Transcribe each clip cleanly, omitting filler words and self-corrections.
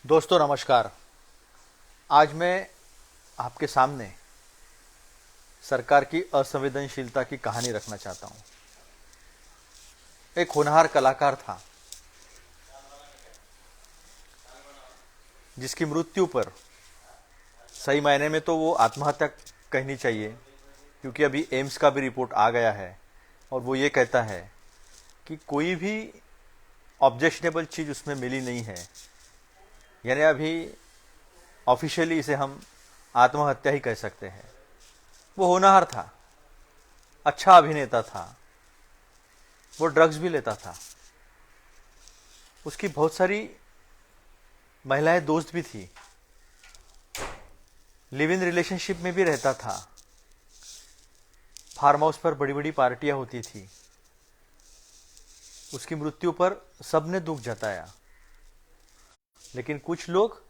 दोस्तों नमस्कार। आज मैं आपके सामने सरकार की असंवेदनशीलता की कहानी रखना चाहता हूँ। एक होनहार कलाकार था जिसकी मृत्यु पर सही मायने में तो वो आत्महत्या कहनी चाहिए, क्योंकि अभी एम्स का भी रिपोर्ट आ गया है और वो ये कहता है कि कोई भी ऑब्जेक्शनेबल चीज़ उसमें मिली नहीं है। यानी अभी ऑफिशियली इसे हम आत्महत्या ही कह सकते हैं। वो होनहार था, अच्छा अभिनेता था, वो ड्रग्स भी लेता था, उसकी बहुत सारी महिलाएं दोस्त भी थी, लिव इन रिलेशनशिप में भी रहता था, फार्म हाउस पर बड़ी बड़ी पार्टियां होती थी। उसकी मृत्यु पर सबने दुख जताया, लेकिन कुछ लोग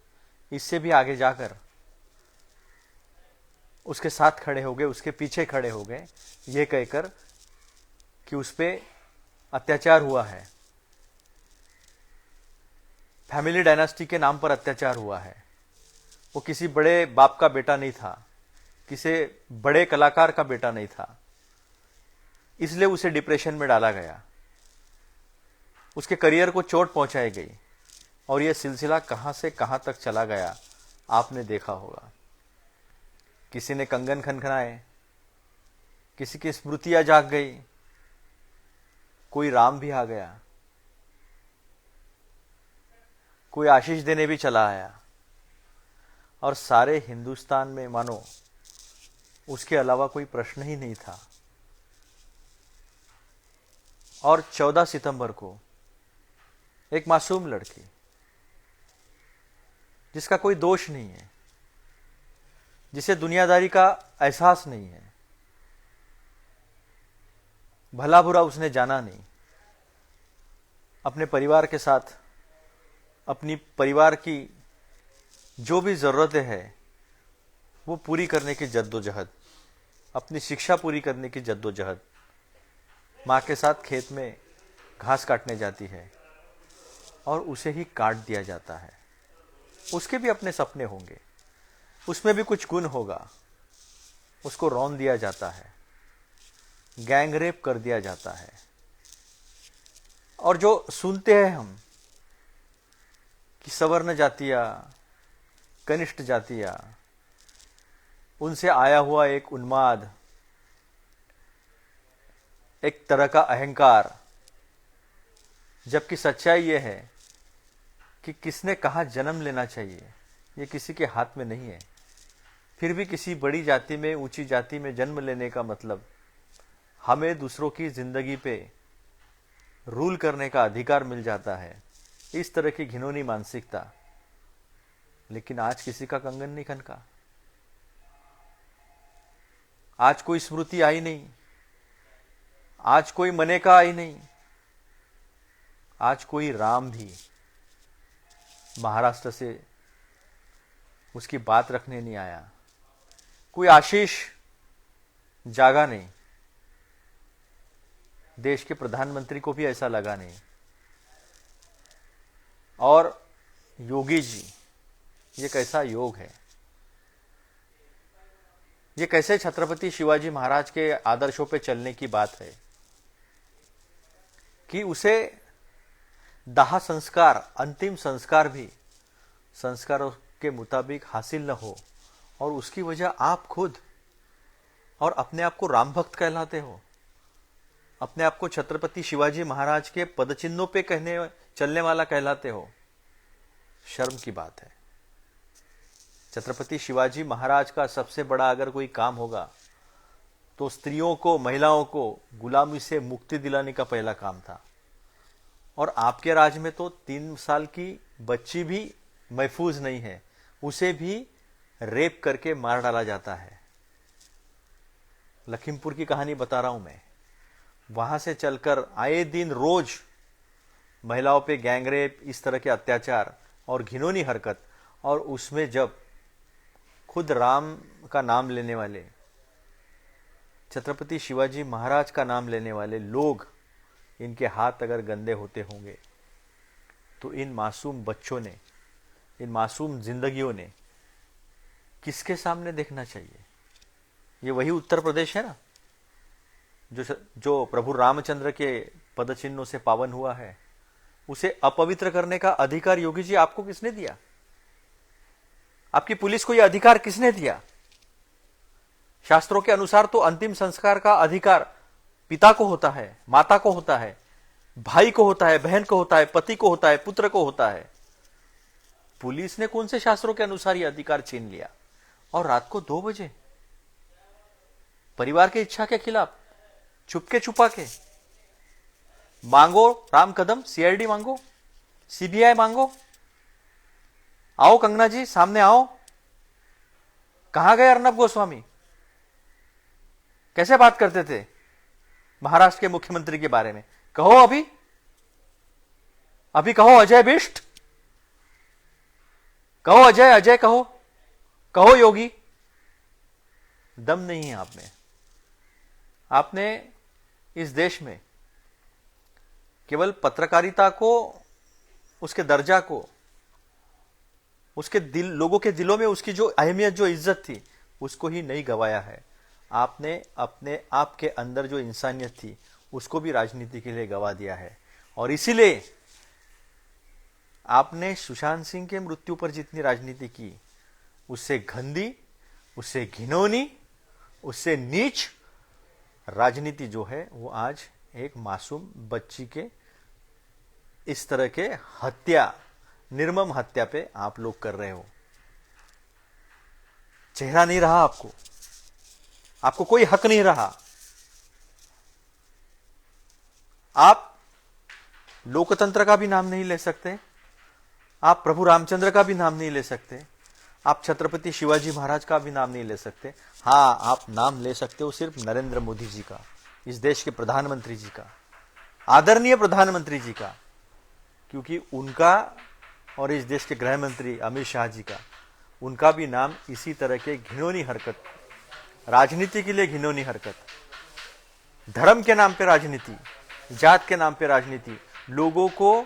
इससे भी आगे जाकर उसके साथ खड़े हो गए, उसके पीछे खड़े हो गए, ये कहकर कि उस पर अत्याचार हुआ है, फैमिली डायनास्टी के नाम पर अत्याचार हुआ है। वो किसी बड़े बाप का बेटा नहीं था, किसी बड़े कलाकार का बेटा नहीं था, इसलिए उसे डिप्रेशन में डाला गया, उसके करियर को चोट पहुंचाई गई और यह सिलसिला कहां से कहां तक चला गया आपने देखा होगा। किसी ने कंगन खनखनाए, किसी की स्मृतियां जाग गई, कोई राम भी आ गया, कोई आशीष देने भी चला आया, और सारे हिंदुस्तान में मानो उसके अलावा कोई प्रश्न ही नहीं था। और 14 सितंबर को एक मासूम लड़की जिसका कोई दोष नहीं है, जिसे दुनियादारी का एहसास नहीं है, भला बुरा उसने जाना नहीं, अपने परिवार के साथ अपनी परिवार की जो भी ज़रूरतें हैं वो पूरी करने की जद्दोजहद, अपनी शिक्षा पूरी करने की जद्दोजहद, माँ के साथ खेत में घास काटने जाती है और उसे ही काट दिया जाता है। उसके भी अपने सपने होंगे, उसमें भी कुछ गुण होगा, उसको रौंद दिया जाता है, गैंग रेप कर दिया जाता है। और जो सुनते हैं हम कि सवर्ण जातियाँ, कनिष्ठ जातियाँ, उनसे आया हुआ एक उन्माद, एक तरह का अहंकार, जबकि सच्चाई यह है कि किसने कहाँ जन्म लेना चाहिए ये किसी के हाथ में नहीं है। फिर भी किसी बड़ी जाति में, ऊंची जाति में जन्म लेने का मतलब हमें दूसरों की जिंदगी पे रूल करने का अधिकार मिल जाता है। इस तरह की घिनौनी मानसिकता। लेकिन आज किसी का कंगन नहीं खनका, आज कोई स्मृति आई नहीं, आज कोई मनेका आई नहीं, आज कोई राम भी महाराष्ट्र से उसकी बात रखने नहीं आया, कोई आशीष जागा नहीं, देश के प्रधानमंत्री को भी ऐसा लगा नहीं। और योगी जी, ये कैसा योग है, ये कैसे छत्रपति शिवाजी महाराज के आदर्शों पे चलने की बात है कि उसे दाह संस्कार, अंतिम संस्कार भी संस्कारों के मुताबिक हासिल न हो, और उसकी वजह आप खुद और अपने आप को राम भक्त कहलाते हो, अपने आप को छत्रपति शिवाजी महाराज के पदचिन्हों पे कहने चलने वाला कहलाते हो। शर्म की बात है। छत्रपति शिवाजी महाराज का सबसे बड़ा अगर कोई काम होगा तो स्त्रियों को, महिलाओं को गुलामी से मुक्ति दिलाने का पहला काम था। और आपके राज में तो 3 साल की बच्ची भी महफूज नहीं है, उसे भी रेप करके मार डाला जाता है। लखीमपुर की कहानी बता रहा हूं मैं। वहां से चलकर आए दिन रोज महिलाओं पे गैंगरेप, इस तरह के अत्याचार और घिनौनी हरकत, और उसमें जब खुद राम का नाम लेने वाले, छत्रपति शिवाजी महाराज का नाम लेने वाले लोग, इनके हाथ अगर गंदे होते होंगे तो इन मासूम बच्चों ने इन मासूम जिंदगियों ने किसके सामने देखना चाहिए? ये वही उत्तर प्रदेश है ना, जो प्रभु रामचंद्र के पदचिन्हों से पावन हुआ है। उसे अपवित्र करने का अधिकार योगी जी आपको किसने दिया? आपकी पुलिस को यह अधिकार किसने दिया? शास्त्रों के अनुसार तो अंतिम संस्कार का अधिकार पिता को होता है, माता को होता है, भाई को होता है, बहन को होता है, पति को होता है, पुत्र को होता है। पुलिस ने कौन से शास्त्रों के अनुसार यह अधिकार छीन लिया? और रात को 2 बजे परिवार की इच्छा के खिलाफ छुपके छुपा के मांगो राम कदम, सीआईडी मांगो, सीबीआई मांगो। आओ कंगना जी, सामने आओ। कहां गए अर्नब गोस्वामी? कैसे बात करते थे महाराष्ट्र के मुख्यमंत्री के बारे में? कहो अभी कहो अजय बिष्ट, कहो अजय कहो योगी। दम नहीं है आप में। आपने इस देश में केवल पत्रकारिता को, उसके दर्जा को, उसके लोगों के दिलों में उसकी जो अहमियत, जो इज्जत थी, उसको ही नहीं गवाया है। आपने अपने आप के अंदर जो इंसानियत थी उसको भी राजनीति के लिए गवा दिया है। और इसीलिए आपने सुशांत सिंह के मृत्यु पर जितनी राजनीति की, उससे गंदी, उससे घिनौनी, उससे नीच राजनीति जो है वो आज एक मासूम बच्ची के इस तरह के हत्या, निर्मम हत्या पे आप लोग कर रहे हो। चेहरा नहीं रहा आपको कोई हक नहीं रहा। आप लोकतंत्र का भी नाम नहीं ले सकते, आप प्रभु रामचंद्र का भी नाम नहीं ले सकते, आप छत्रपति शिवाजी महाराज का भी नाम नहीं ले सकते। हाँ, आप नाम ले सकते हो सिर्फ नरेंद्र मोदी जी का, इस देश के प्रधानमंत्री जी का, आदरणीय प्रधानमंत्री जी का, क्योंकि उनका और इस देश के गृह मंत्री अमित शाह जी का, उनका भी नाम इसी तरह के घिनौनी हरकत, राजनीति के लिए घिनौनी हरकत, धर्म के नाम पे राजनीति, जात के नाम पे राजनीति, लोगों को,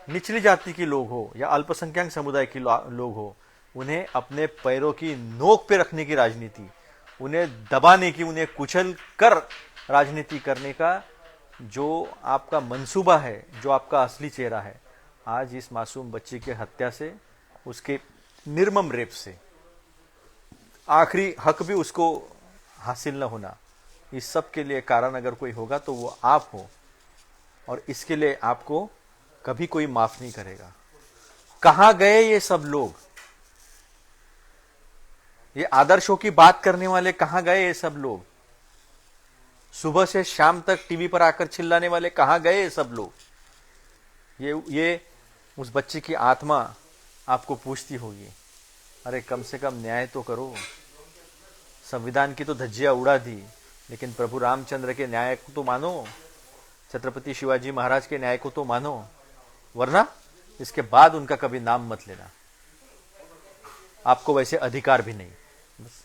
निचली जाति के लोग हो या अल्पसंख्यक समुदाय के लोग हो, उन्हें अपने पैरों की नोक पे रखने की राजनीति, उन्हें दबाने की, उन्हें कुचल कर राजनीति करने का जो आपका मंसूबा है, जो आपका असली चेहरा है, आज इस मासूम बच्ची के हत्या से, उसके निर्मम रेप से, आखिरी हक भी उसको हासिल न होना, इस सब के लिए कारण अगर कोई होगा तो वो आप हो। और इसके लिए आपको कभी कोई माफ नहीं करेगा। कहां गए ये सब लोग? ये आदर्शों की बात करने वाले कहां गए ये सब लोग? सुबह से शाम तक टीवी पर आकर चिल्लाने वाले कहां गए ये सब लोग? ये उस बच्ची की आत्मा आपको पूछती होगी, अरे कम से कम न्याय तो करो। संविधान की तो धज्जियां उड़ा दी, लेकिन प्रभु रामचंद्र के न्याय को तो मानो, छत्रपति शिवाजी महाराज के न्याय को तो मानो, वरना इसके बाद उनका कभी नाम मत लेना। आपको वैसे अधिकार भी नहीं। बस।